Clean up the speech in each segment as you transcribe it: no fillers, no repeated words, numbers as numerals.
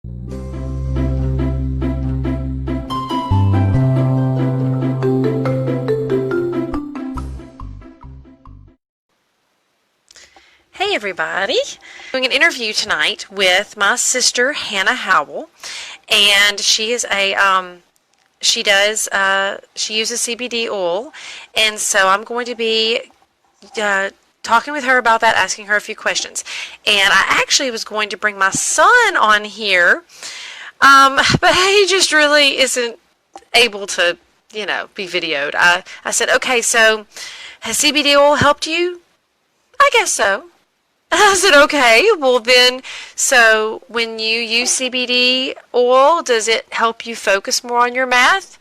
Hey everybody! Doing an interview tonight with my sister Hannah Howell, and she is she uses CBD oil, and so I'm going to be talking with her about that, asking her a few questions. And I actually was going to bring my son on here, but he just really isn't able to, be videoed. I said, okay, so has CBD oil helped you? I guess so. I said, okay, well then, so when you use CBD oil, does it help you focus more on your math?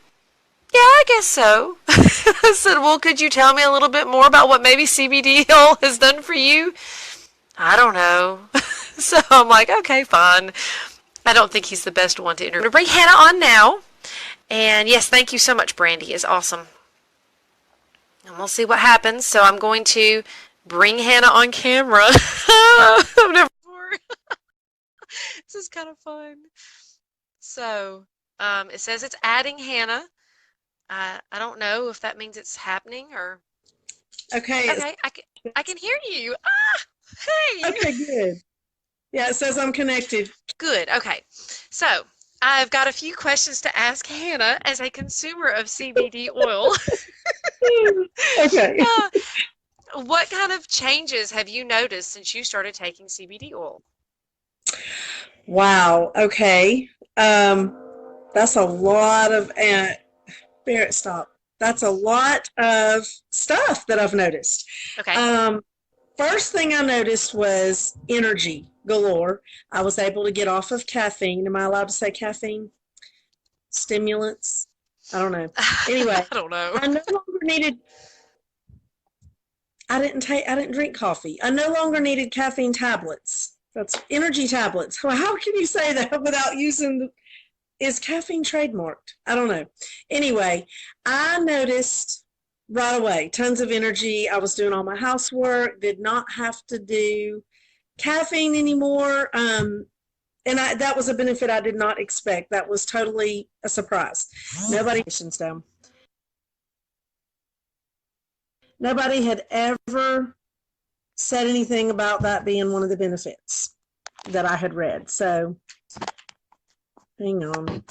Yeah, I guess so. I said, well, could you tell me a little bit more about what maybe CBD oil has done for you? I don't know. So I'm like, okay, fine. I don't think he's the best one to interview. I'm going to bring Hannah on now. And yes, thank you so much, Brandy. It's awesome. And we'll see what happens. So I'm going to bring Hannah on camera. I've never before. This is kind of fun. So it says it's adding Hannah. I don't know if that means it's happening or. Okay. Okay, I can hear you. Ah, hey. Okay, good. Yeah, it says I'm connected. Good. Okay. So I've got a few questions to ask Hannah as a consumer of CBD oil. Okay. What kind of changes have you noticed since you started taking CBD oil? Wow. Okay. That's a lot of Barrett, stop. That's a lot of stuff that I've noticed. Okay. First thing I noticed was energy galore. I was able to get off of caffeine. Am I allowed to say caffeine? Stimulants? I don't know. Anyway, I don't know. I no longer needed I didn't drink coffee. I no longer needed caffeine tablets. That's energy tablets. Well, how can you say that without using is caffeine trademarked? I don't know. Anyway, I noticed right away tons of energy. I was doing all my housework, did not have to do caffeine anymore. And that was a benefit I did not expect. That was totally a surprise. Nobody had ever said anything about that being one of the benefits that I had read. So hang on.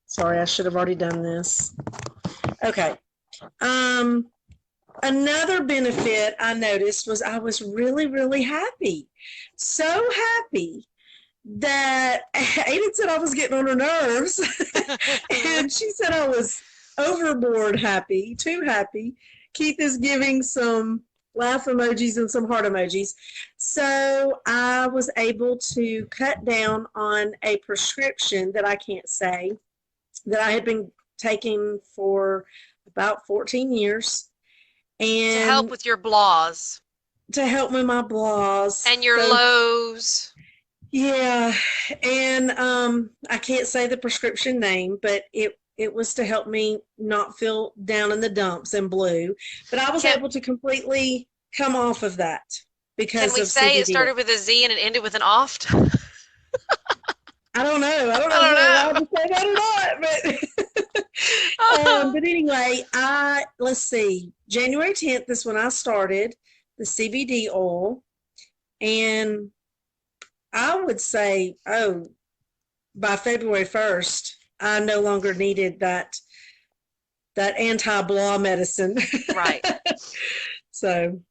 Sorry, I should have already done this. Okay. Another benefit I noticed was I was really, really happy. So happy that Aiden said I was getting on her nerves. And she said I was overboard happy, too happy. Keith is giving some laugh emojis and some heart emojis. So I was able to cut down on a prescription that I can't say that I had been taking for about 14 years. And to help with your blahs. To help with my blahs. And your lows. Yeah. And I can't say the prescription name, but it was to help me not feel down in the dumps and blue. But I was able to completely come off of that because of CBD. Can we say it started with a Z and it ended with an oft? I don't know. I don't know if I'm allowed to say that or not. But anyway, let's see. January 10th is when I started the CBD oil. And I would say, by February 1st, I no longer needed that anti-blah medicine. Right. So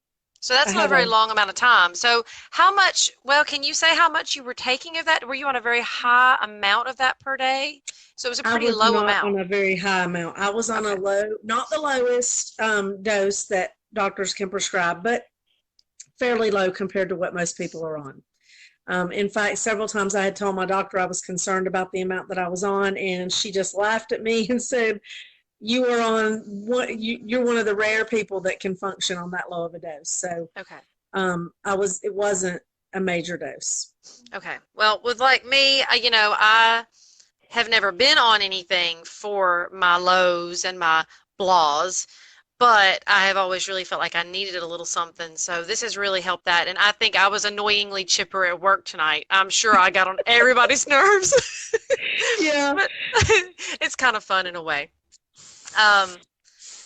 that's not a very long amount of time. So how much, can you say how much you were taking of that? Were you on a very high amount of that per day? So it was a pretty low amount. I was not on a very high amount. I was on a low, not the lowest dose that doctors can prescribe, but fairly low compared to what most people are on. In fact, several times I had told my doctor I was concerned about the amount that I was on, and she just laughed at me and said, you're one of the rare people that can function on that low of a dose. So okay. It wasn't a major dose. Okay. Well, with like me, I have never been on anything for my lows and my blahs, but I have always really felt like I needed a little something. So this has really helped that. And I think I was annoyingly chipper at work tonight. I'm sure I got on everybody's nerves, Yeah, but it's kind of fun in a way. Um,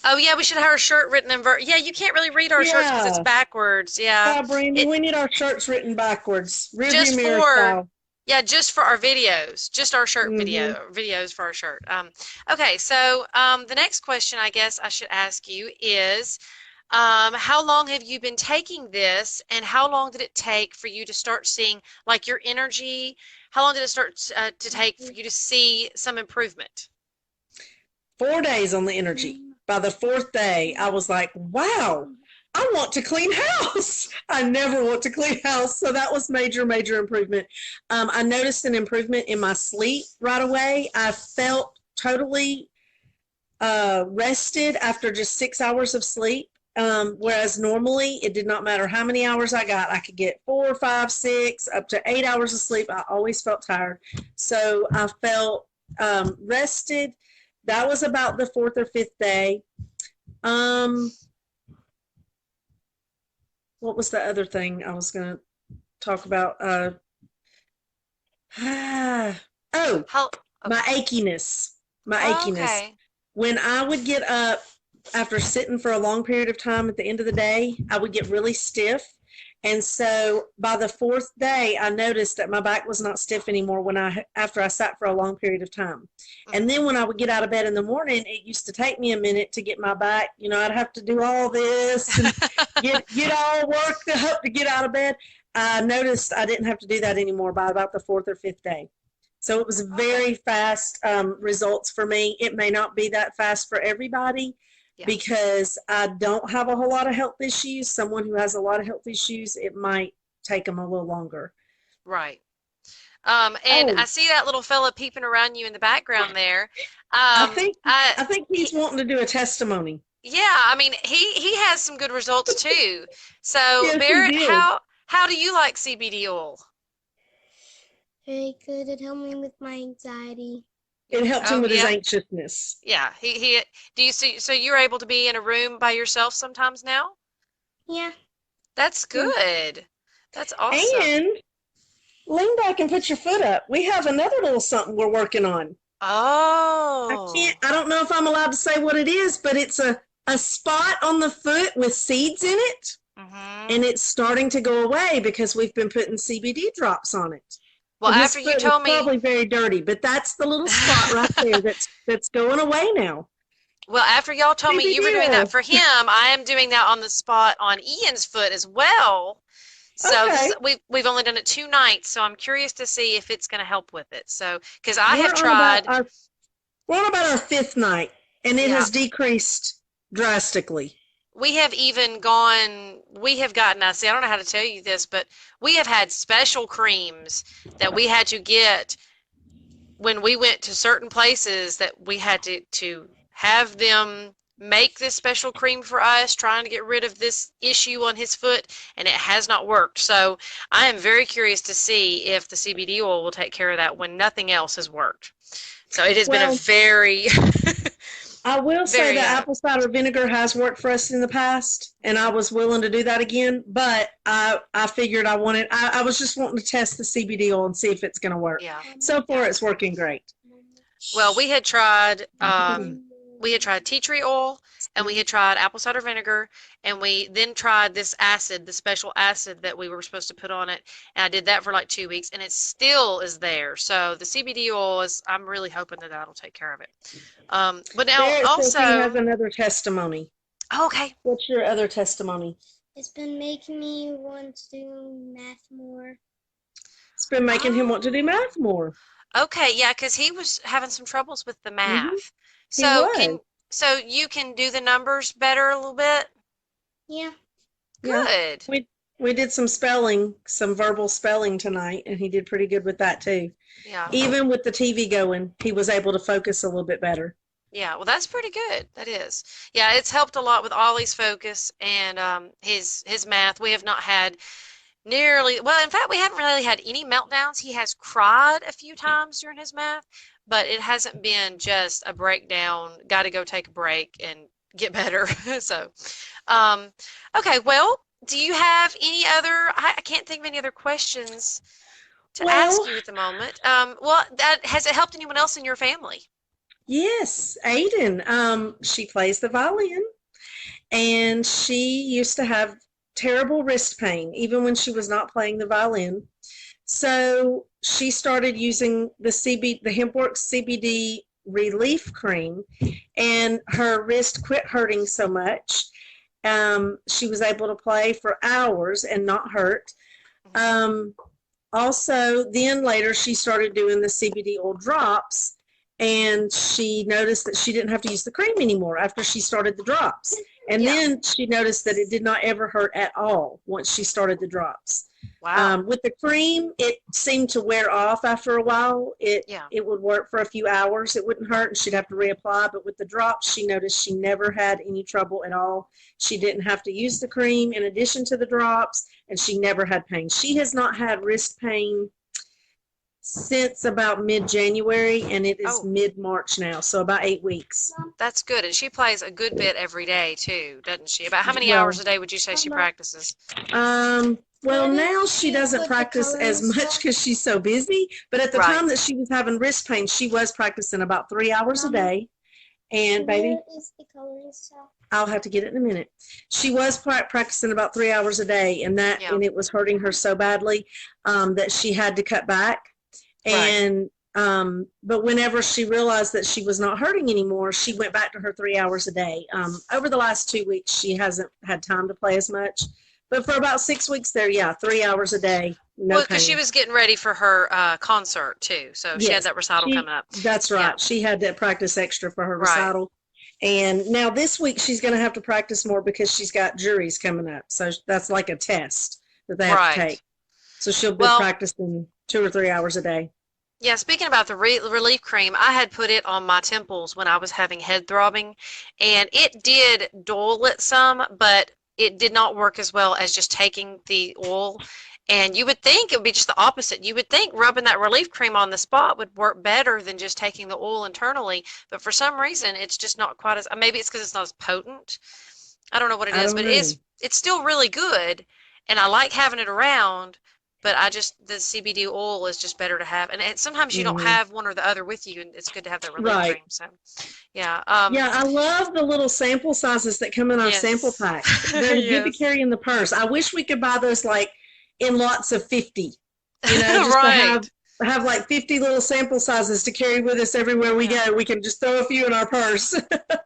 oh yeah, we should have our shirt written in yeah, you can't really read our shirts because it's yeah. backwards. Yeah. Yeah, Brandy, It we need our shirts written backwards, rearview just mirror for style. yeah, just for our videos, just our shirt Hmm. videos for our shirt. Okay, so the next question I guess I should ask you is, how long have you been taking this, and how long did it take for you to start seeing like your energy? How long did it start to take for you to see some improvement? 4 days on the energy. By the fourth day, I was like, wow, I want to clean house. I never want to clean house. So that was major, major improvement. I noticed an improvement in my sleep right away. I felt totally rested after just 6 hours of sleep. Whereas normally it did not matter how many hours I got, I could get 4, 5, 6, up to 8 hours of sleep. I always felt tired. So I felt rested. That was about the fourth or fifth day. Um, what was the other thing I was going to talk about? Oh, How my okay. achiness. My Oh, achiness. okay. When I would get up after sitting for a long period of time at the end of the day, I would get really stiff. And so by the fourth day, I noticed that my back was not stiff anymore when I after I sat for a long period of time. And then Hmm. when I would get out of bed in the morning, it used to take me a minute to get my back. I'd have to do all this and get all worked up to get out of bed. I noticed I didn't have to do that anymore by about the fourth or fifth day. So it was Okay. very fast results for me. It may not be that fast for everybody Yeah. because I don't have a whole lot of health issues. Someone who has a lot of health issues, it might take them a little longer. Right. And I Oh, see that little fella peeping around you in the background there. I Um, think I I think he's he, wanting to do a testimony. yeah, I mean he has some good results too. So Yes, he Barrett, did. how do you like CBD oil? Very good. It helped me with my anxiety. It helped him Oh with his yeah, anxiousness. yeah. He do you see? So you're able to be in a room by yourself sometimes now? Yeah. That's Yeah. good. That's awesome. And lean back and put your foot up. We have another little something we're working on. Oh. I don't know if I'm allowed to say what it is, but it's a spot on the foot with seeds in it. And Mm-hmm. it's starting to go away because we've been putting CBD drops on it. Well, And his after you foot was told me probably very dirty, but that's the little spot right there that's going away now. Well, after y'all told me you were CBD doing that oil. for him, I am doing that on the spot on Ian's foot as well. So this is Okay. we've only done it 2 nights, so I'm curious to see if it's going to help with it. So because I have We're on about tried, our we're on about our fifth night, and it yeah, has decreased drastically. we have even gone, we have gotten, I see, I don't know how to tell you this, but we have had special creams that we had to get when we went to certain places that we had to have them make this special cream for us, trying to get rid of this issue on his foot, and it has not worked. So I am very curious to see if the CBD oil will take care of that when nothing else has worked. So it has been a Well, very, I will say very, that apple cider vinegar has worked for us in the past, and I yeah, was willing to do that again. But I figured I was just wanting to test the CBD oil and see if it's going to work. yeah, So far, yeah. it's working great. Well, Mhm. we had tried tea tree oil, and we had tried apple cider vinegar, and we then tried this acid, the special acid that we were supposed to put on it. And I did that for like 2 weeks, and it still is there. So the CBD oil is, I'm really hoping that that'll take care of it. But now Barrett says he has also, another testimony. okay, What's your other testimony? It's been making me want to do math more. It's been making him want to do oh, math more. okay, yeah, because he was having some troubles with the Hmm. math. He So was. so you can do the numbers better a little bit? Yeah. Yeah. Good. We did some spelling, some verbal spelling tonight, and he did pretty good with that too. Yeah. Even with the TV going, he was able to focus a little bit better. Yeah, well, that's pretty good. That is. Yeah, it's helped a lot with Ollie's focus and his math. We have not had nearly, well, in fact, we haven't really had any meltdowns. He has cried a few times during his math, but it hasn't been just a breakdown, got to go take a break and get better. So, um, okay, well, do you have any other, I can't think of any other questions to ask Well, you at the moment. Well, that has it helped anyone else in your family? yes, Aiden. She plays the violin, and she used to have terrible wrist pain even when she was not playing the violin. So she started using the HempWorks CBD relief cream, and her wrist quit hurting so much. She was able to play for hours and not hurt. Mhm. Um, Also, then later she started doing the CBD oil drops, and she noticed that she didn't have to use the cream anymore after she started the drops. And Yeah. then she noticed that it did not ever hurt at all once she started the drops. Wow. With the cream, it seemed to wear off after a while. It Yeah. it would work for a few hours. It wouldn't hurt, and she'd have to reapply. But with the drops, she noticed she never had any trouble at all. She didn't have to use the cream in addition to the drops, and she never had pain. She has not had wrist pain since about mid-January, and it is Oh, mid-March now, so about 8 weeks. that's good. And she plays a good bit every day too, doesn't she? About how many hours Well, a day would you say she practices? well, Where now did she she doesn't put the practice coloring as much stuff? because she's so busy. But at the Right. time that she was having wrist pain, she was practicing about 3 hours a Mama, day. And baby, where is the coloring stuff? I'll have to get it in a minute. She was practicing about 3 hours a day, and Yeah. it was hurting her so badly that she had to cut back. Right. And but whenever she realized that she was not hurting anymore, she went back to her 3 hours a day. Over the last 2 weeks, she hasn't had time to play as much, but for about 6 weeks there, yeah, 3 hours a day, no Well, because she pain. was getting ready for her concert too, so she had Yes, that recital coming up. that's Yeah. right. She had to practice extra for her Right. recital. And now this week she's going to have to practice more because she's got juries coming up. So that's like a test that they have to take. Right. So she'll be Well, practicing 2 or 3 hours a day. yeah, speaking about the relief cream, I had put it on my temples when I was having head throbbing, and it did dull it some, but it did not work as well as just taking the oil. And you would think it would be just the opposite. You would think rubbing that relief cream on the spot would work better than just taking the oil internally, but for some reason it's just not quite as, maybe it's because it's not as potent. I don't know what it I is, don't but know. it's still really good, and I like having it around. But I just the CBD oil is just better to have, and sometimes you don't Hmm. have one or the other with you, and it's good to have that relief Right. cream. So, yeah, Yeah, I love the little sample sizes that come in our sample yes, packs. They're good to yes, carry in the purse. I wish we could buy those like in lots of 50, just to right, have like 50 little sample sizes to carry with us everywhere we yeah. go. We can just throw a few in our purse.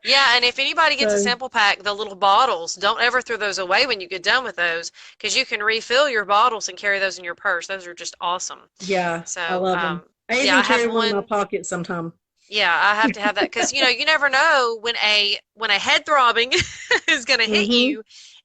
Yeah, and if anybody gets a So, sample pack, the little bottles, don't ever throw those away when you get done with those, because you can refill your bottles and carry those in your purse. Those are just awesome. yeah, I So, love them. I yeah, I even have carry one in my one. pocket sometime. Yeah, I have to have that because you never know when a head throbbing is going to hit Hmm. you.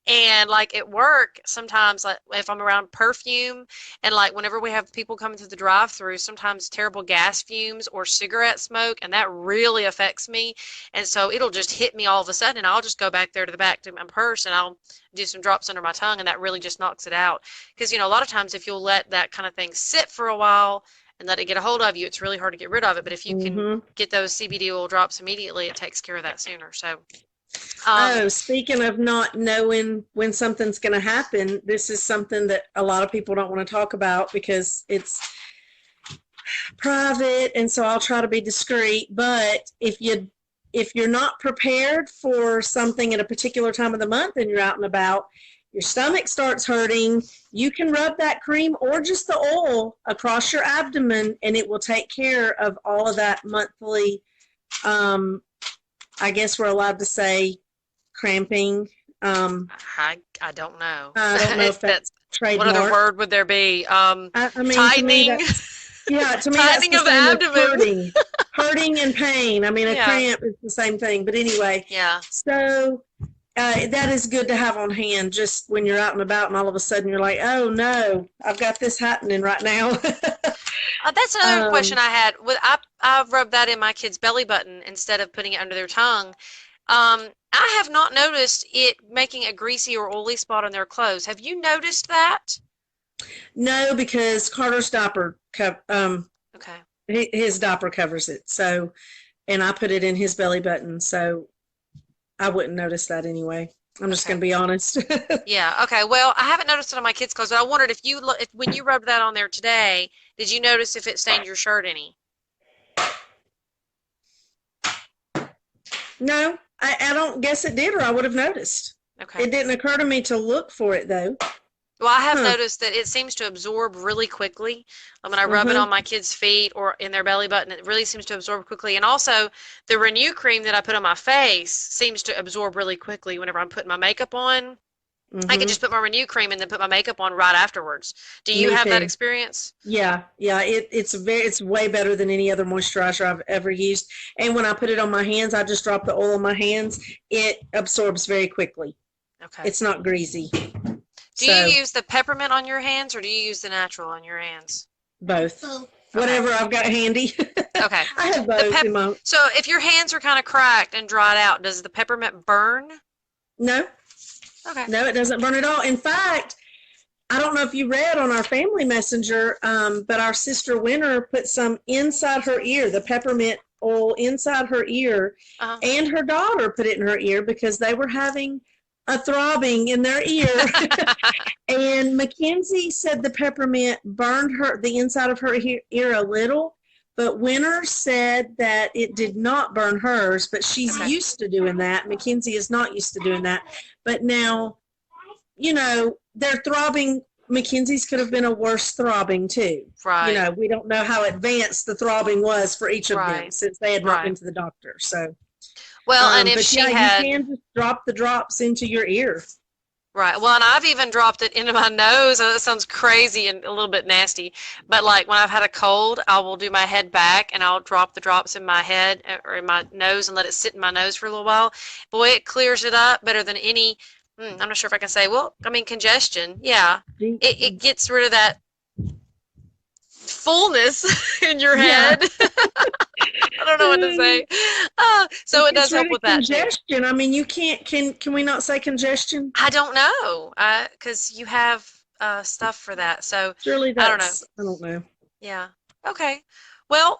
And like at work, sometimes like if I'm around perfume and like whenever we have people coming through the drive-through, sometimes terrible gas fumes or cigarette smoke, and that really affects me. And so it'll just hit me all of a sudden, and I'll just go back there to the back to my purse and I'll do some drops under my tongue, and that really just knocks it out. Because a lot of times if you'll let that kind of thing sit for a while and let it get a hold of you, it's really hard to get rid of it. But if you can Hmm. get those CBD oil drops immediately, it takes care of that sooner. So, um, Oh, speaking of not knowing when something's going to happen, this is something that a lot of people don't want to talk about because it's private, and so I'll try to be discreet. But if you're not prepared for something at a particular time of the month and you're out and about, your stomach starts hurting, you can rub that cream or just the oil across your abdomen, and it will take care of all of that monthly. Um, I guess we're allowed to say cramping. I don't know I don't know if if that's that's what other trademark. word would there be? I mean, to me, Tightening, that's, yeah, to me, that's tightening the of the same as abdomen. hurting and pain. I mean, a Yeah, cramp is the same thing. But anyway, yeah. so that is good to have on hand just when you're out and about and all of a sudden you're like, oh no, I've got this happening right now. That's another question um, I had. I rubbed that in my kid's belly button instead of putting it under their tongue. I have not noticed it making a greasy or oily spot on their clothes. Have you noticed that? no, because Carter's Okay. his diaper covers it. So, and I put it in his belly button. So I wouldn't notice that anyway. I'm just going Okay. to be honest. Yeah. Okay. Well, I haven't noticed it on my kids' clothes, but I wondered if if when you rubbed that on there today, did you notice if it stained your shirt any? No, I don't guess it did, or I would have noticed. Okay. It didn't occur to me to look for it though. Well, I have Huh. noticed that it seems to absorb really quickly. When I rub it Mm-hmm. on my kids' feet or in their belly button, it really seems to absorb quickly. And also, the Renew cream that I put on my face seems to absorb really quickly whenever I'm putting my makeup on. I can Mm-hmm. just put my Renew cream and then put my makeup on right afterwards. Do you Me have that too. experience? Yeah, yeah. It's way better than any other moisturizer I've ever used. And when I put it on my hands, I just drop the oil on my hands. It absorbs very quickly. Okay. It's not greasy. Do you So use the peppermint on your hands or do you use the natural on your hands? both. Both. Okay. Whatever I've got handy. Okay. I have The both pep in my So if your hands are kind of cracked and dried out, does the peppermint burn? no, Okay. no, it doesn't burn at all. In fact, I don't know if you read on our family messenger, but our sister Winter put some inside her ear, the peppermint oil inside her ear, Uh-huh. and her daughter put it in her ear because they were having a throbbing in their ear. And Mackenzie said the peppermint burned the inside of her ear a little, but Winter said that it did not burn hers, but she's Okay. used to doing that. Mackenzie is not used to doing that. But now, they're throbbing. Mackenzie's could have been a worse throbbing too. Right. We don't know how advanced the throbbing was for each of them Right. since they had not been Right. to the doctor. So, Well, and if but yeah, she you had can just drop the drops into your ear. Right. Well, and I've even dropped it into my nose. That sounds crazy and a little bit nasty. But like when I've had a cold, I will do my head back and I'll drop the drops in my head or in my nose and let it sit in my nose for a little while. Boy, it clears it up better than any, I'm not sure if I can say, well, I mean, congestion. Yeah. It gets rid of that fullness in your Yeah. head. I don't know what to say. So It it does gets help rid of with that too. congestion. I mean, you can't. Can we not say congestion? I don't know, because you have stuff for that. So Surely I don't know. I don't know. Yeah. Okay. Well,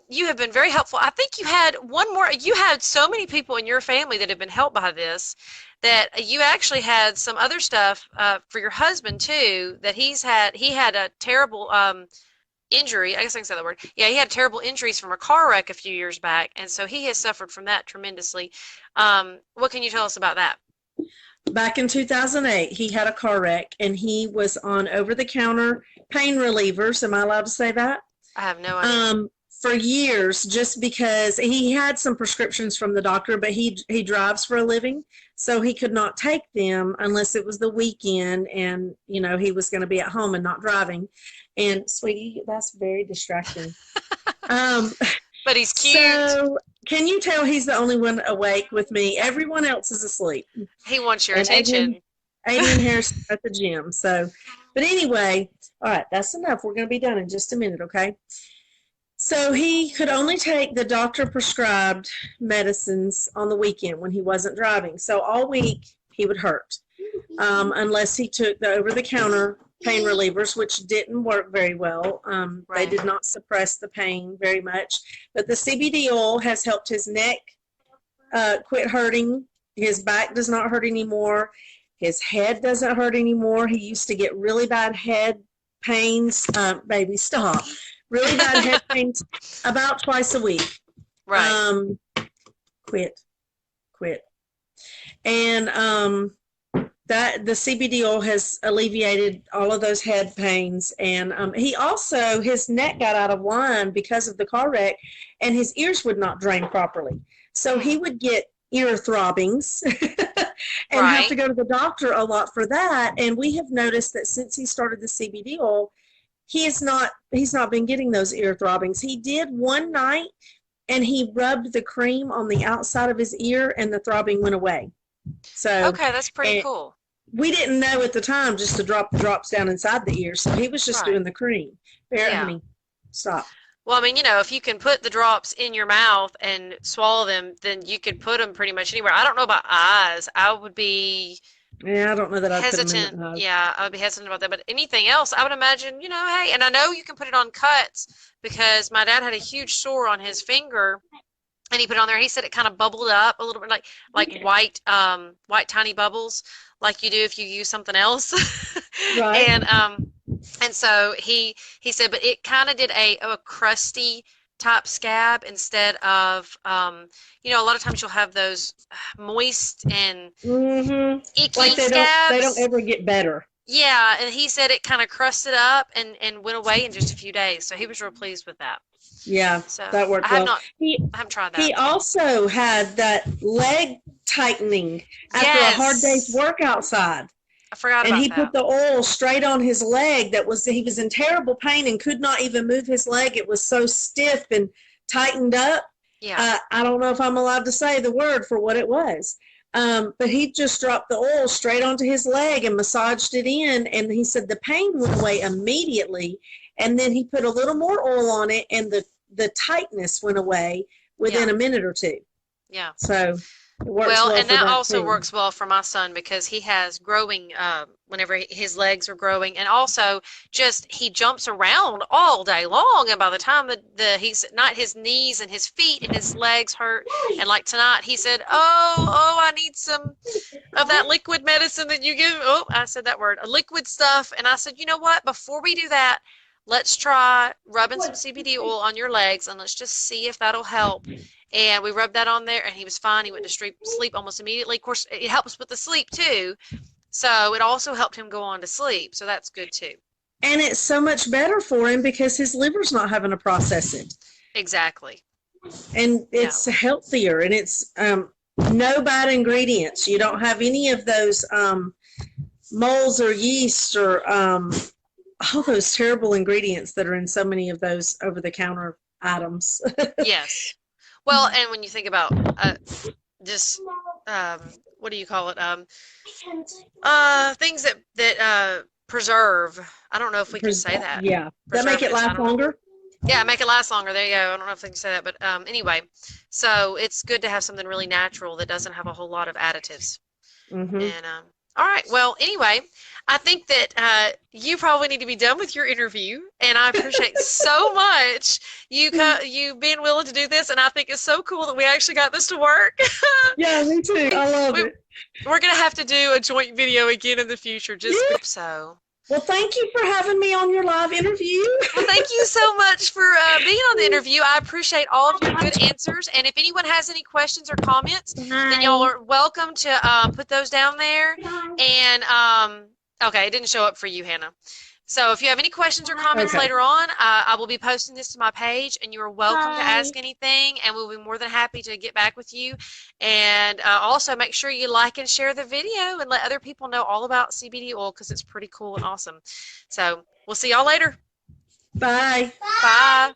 you have been very helpful. I think you had one more. You had so many people in your family that have been helped by this that you actually had some other stuff for your husband too. That he had a terrible injury. I guess I can say that word. Yeah, he had terrible injuries from a car wreck a few years back, and so he has suffered from that tremendously. What can you tell us about that? Back in 2008, he had a car wreck and he was on over-the-counter pain relievers. Am I allowed to say that? I have no idea. For years, just because he had some prescriptions from the doctor, but he drives for a living, so he could not take them unless it was the weekend, and he was going to be at home and not driving. And sweetie, that's very distracting. Um, But he's cute. so can you tell he's the only one awake with me? Everyone else is asleep. He wants your And attention. Adrian Harris at the gym. So, but anyway, all right, that's enough. We're going to be done in just a minute, okay? So he could only take the doctor prescribed medicines on the weekend when he wasn't driving. So all week he would hurt unless he took the over-the-counter pain relievers, which didn't work very well. They Right. did not suppress the pain very much. But the CBD oil has helped his neck quit hurting. His back does not hurt anymore. His head doesn't hurt anymore. He used to get really bad head pains. Baby, stop. Really bad head pains about twice a week. Right. Quit. And that the CBD oil has alleviated all of those head pains. And he also, his neck got out of line because of the car wreck, and his ears would not drain properly. So he would get ear throbbings and have to go to the doctor a lot for that. And we have noticed that since he started the CBD oil, he's not been getting those ear throbbings. He did one night, and he rubbed the cream on the outside of his ear, and the throbbing went away. So Okay, that's pretty cool. we didn't know at the time just to drop the drops down inside the ear. So he was just doing the cream. There, Yeah. honey, stop. Well, I mean, if you can put the drops in your mouth and swallow them, then you could put them pretty much anywhere. I don't know about eyes. I would be Yeah, I don't know that I'd put them in hesitant. the eyes. Yeah, I would be hesitant about that. But anything else, I would imagine, hey, and I know you can put it on cuts because my dad had a huge sore on his finger and he put it on there. He said it kind of bubbled up a little bit, like white tiny bubbles, like you do if you use something else. Right. and and so he said, but it kind of did a crusty type scab instead of a lot of times you'll have those moist and Mm-hmm. Like icky they don't scabs. ever get better. Yeah, and he said it kind of crusted up and went away in just a few days. So he was real pleased with that. Yeah, So that worked well. I haven't tried He that. also had that leg tightening after a hard day's Yes, work outside. I forgot And about he that. put the oil straight on his leg he was in terrible pain and could not even move his leg. It was so stiff and tightened up. Yeah, I don't know if I'm allowed to say the word for what it was. But he just dropped the oil straight onto his leg and massaged it in. And he said the pain went away immediately. And then he put a little more oil on it, and the tightness went away yeah, within a minute or two. yeah. So it works Well, well and for that that also too. works well for my son because he has growing, whenever his legs are growing, and also just he jumps around all day long. And by the time he's not his knees and his feet and his legs hurt, and like tonight he said, "Oh, I need some of that liquid medicine that you give." Oh, I said that word, a liquid stuff. And I said, you know what? Before we do that, let's try rubbing some CBD oil on your legs and let's just see if that'll help. And we rubbed that on there and he was fine. He went to sleep almost immediately. Of course, it helps with the sleep too. So it also helped him go on to sleep. So that's good too. And it's so much better for him because his liver's not having to process it. Exactly. And Yeah. it's healthier, and it's no bad ingredients. You don't have any of those molds or yeast or all those terrible ingredients that are in so many of those over the counter items. Yes. Well, and when you think about just what do you call it? Things that preserve. I don't know if we can say that. Yeah, that make it Preservatives. I last don't know. longer. Yeah, make it last longer. There you go. I don't know if I can say that, but anyway, so it's good to have something really natural that doesn't have a whole lot of additives. Mm-hmm. And all right. Well, anyway, I think that you probably need to be done with your interview, and I appreciate so much you being willing to do this, and I think it's so cool that we actually got this to work. Yeah, me too. I love we, it. we're gonna have to do a joint video again in the future. Just Yeah. hope so. Well, thank you for having me on your live interview. Well, thank you so much for being on the interview. I appreciate all of your good answers. And if anyone has any questions or comments, then y'all are welcome to put those down there. And okay, it didn't show up for you, Hannah. So if you have any questions or comments Okay. later on, I will be posting this to my page, and you are welcome to ask anything, and we'll be more than happy to get back with you. And also make sure you like and share the video and let other people know all about CBD oil because it's pretty cool and awesome. So we'll see y'all later. Bye. Bye.